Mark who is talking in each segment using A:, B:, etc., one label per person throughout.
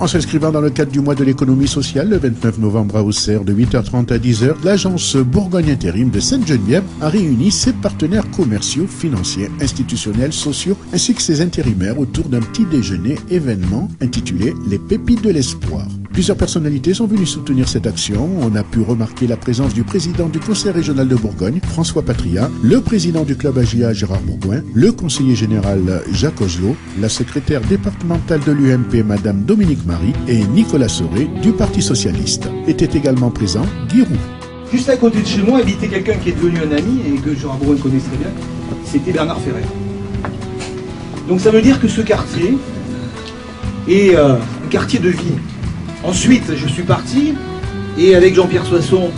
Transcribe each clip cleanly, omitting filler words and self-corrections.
A: En s'inscrivant dans le cadre du mois de l'économie sociale, le 29 novembre à Auxerre, de 8h30 à 10h, l'agence Bourgogne Intérim de Sainte-Geneviève a réuni ses partenaires commerciaux, financiers, institutionnels, sociaux, ainsi que ses intérimaires autour d'un petit déjeuner événement intitulé « Les pépites de l'espoir ». Plusieurs personnalités sont venues soutenir cette action. On a pu remarquer la présence du président du Conseil régional de Bourgogne, François Patria, le président du club AGA, Gérard Bourgoin, le conseiller général Jacques Ozelot, la secrétaire départementale de l'UMP, Madame Dominique Marie, et Nicolas Soré du Parti socialiste. Était également présent Guy Roux.
B: Juste à côté de chez moi habitait quelqu'un qui est devenu un ami et que Gérard Bourgoin connaissait très bien. C'était Bernard Ferrer. Donc ça veut dire que ce quartier est un quartier de vie. Ensuite, je suis parti et avec Jean-Pierre Soisson,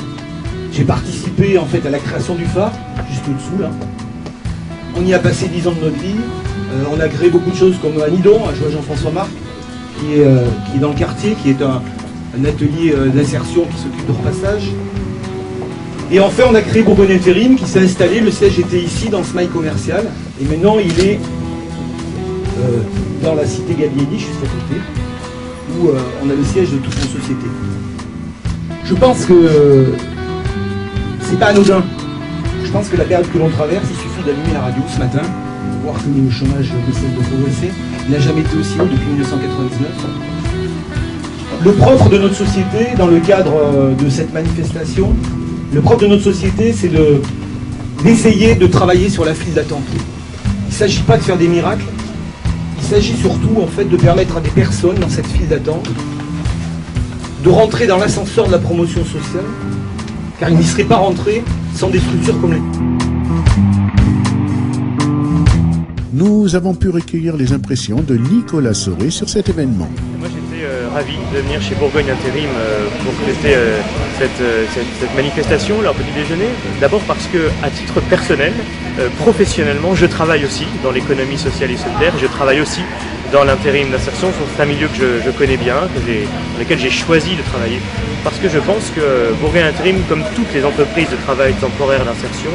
B: j'ai participé en fait à la création du phare, juste au-dessous là. On y a passé 10 ans de notre vie. On a créé beaucoup de choses comme un Nidon, à Jean-François Marc, qui est dans le quartier, qui est un atelier d'insertion qui s'occupe de repassage. Et enfin, on a créé Bourgogne Intérim qui s'est installé. Le siège était ici dans ce mail commercial. Et maintenant, il est dans la cité Gallieni, juste à côté, où on a le siège de toute nos sociétés. Je pense que c'est pas anodin. Je pense que la période que l'on traverse, il suffit d'allumer la radio ce matin, pour voir que le chômage ne cesse de progresser. Il n'a jamais été aussi haut depuis 1999. Le propre de notre société, dans le cadre de cette manifestation, le propre de notre société, c'est d'essayer de travailler sur la file d'attente. Il ne s'agit pas de faire des miracles. Il s'agit surtout en fait de permettre à des personnes dans cette file d'attente de rentrer dans l'ascenseur de la promotion sociale, car ils n'y seraient pas rentrés sans des structures comme les...
A: Nous avons pu recueillir les impressions de Nicolas Soré sur cet événement.
C: Moi j'étais ravi de venir chez Bourgogne Intérim pour fêter cette manifestation, leur petit déjeuner. D'abord parce que, à titre personnel, professionnellement, je travaille aussi dans l'économie sociale et solidaire. Je travaille aussi dans l'intérim d'insertion. C'est un milieu que je connais bien, dans lequel j'ai choisi de travailler. Parce que je pense que Bourgogne Intérim, comme toutes les entreprises de travail temporaire d'insertion,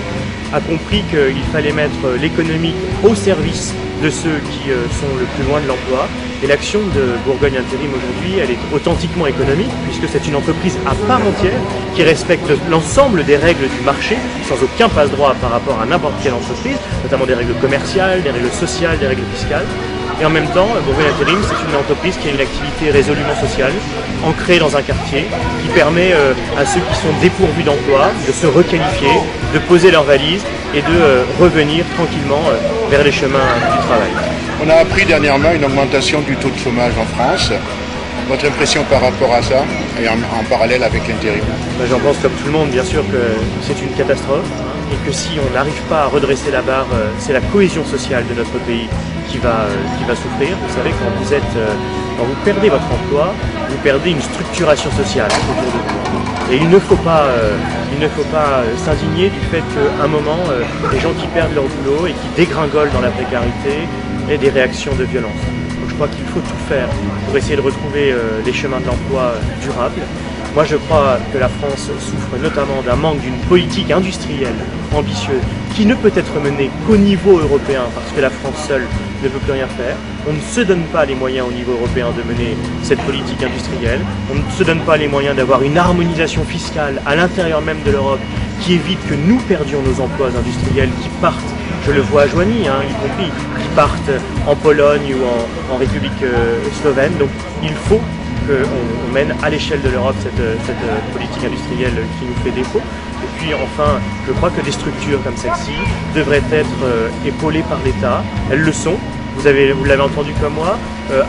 C: a compris qu'il fallait mettre l'économie au service de ceux qui sont le plus loin de l'emploi. Et l'action de Bourgogne Intérim aujourd'hui, elle est authentiquement économique, puisque c'est une entreprise à part entière qui respecte l'ensemble des règles du marché, sans aucun passe-droit par rapport à n'importe quelle entreprise, notamment des règles commerciales, des règles sociales, des règles fiscales. Et en même temps, Bourgogne Intérim, c'est une entreprise qui a une activité résolument sociale, ancrée dans un quartier, qui permet à ceux qui sont dépourvus d'emploi de se requalifier, de poser leurs valises et de revenir tranquillement vers les chemins du travail.
D: On a appris dernièrement une augmentation du taux de chômage en France. Votre impression par rapport à ça, et en parallèle avec l'intérim?
C: J'en pense comme tout le monde, bien sûr, que c'est une catastrophe, et que si on n'arrive pas à redresser la barre, c'est la cohésion sociale de notre pays qui va souffrir. Vous savez, quand vous perdez votre emploi, vous perdez une structuration sociale autour de vous. Et il ne faut pas s'indigner du fait qu'à un moment, les gens qui perdent leur boulot et qui dégringolent dans la précarité aient des réactions de violence. Donc je crois qu'il faut tout faire pour essayer de retrouver les chemins de l'emploi durables. Moi je crois que la France souffre notamment d'un manque d'une politique industrielle ambitieuse qui ne peut être menée qu'au niveau européen parce que la France seule ne peut plus rien faire. On ne se donne pas les moyens au niveau européen de mener cette politique industrielle. On ne se donne pas les moyens d'avoir une harmonisation fiscale à l'intérieur même de l'Europe qui évite que nous perdions nos emplois industriels qui partent, je le vois à Joigny, y compris, qui partent en Pologne ou en République slovène. Donc il faut qu'on mène à l'échelle de l'Europe cette politique industrielle qui nous fait défaut. Et puis enfin, je crois que des structures comme celle-ci devraient être épaulées par l'État. Elles le sont. Vous l'avez entendu comme moi,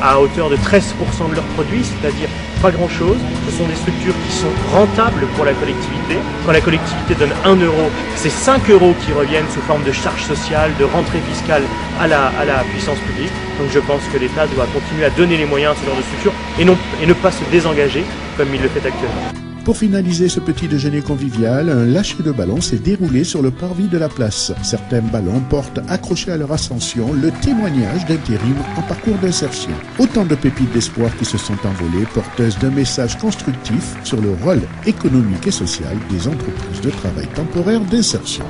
C: à hauteur de 13% de leurs produits, c'est-à-dire pas grand-chose. Ce sont des structures qui sont rentables pour la collectivité. Quand la collectivité donne 1 euro, c'est 5 euros qui reviennent sous forme de charges sociales, de rentrée fiscale à la puissance publique. Donc je pense que l'État doit continuer à donner les moyens à ce genre de structures et ne pas se désengager comme il le fait actuellement.
A: Pour finaliser ce petit déjeuner convivial, un lâcher de ballons s'est déroulé sur le parvis de la place. Certains ballons portent accrochés à leur ascension le témoignage d'intérim en parcours d'insertion. Autant de pépites d'espoir qui se sont envolées, porteuses d'un message constructif sur le rôle économique et social des entreprises de travail temporaire d'insertion.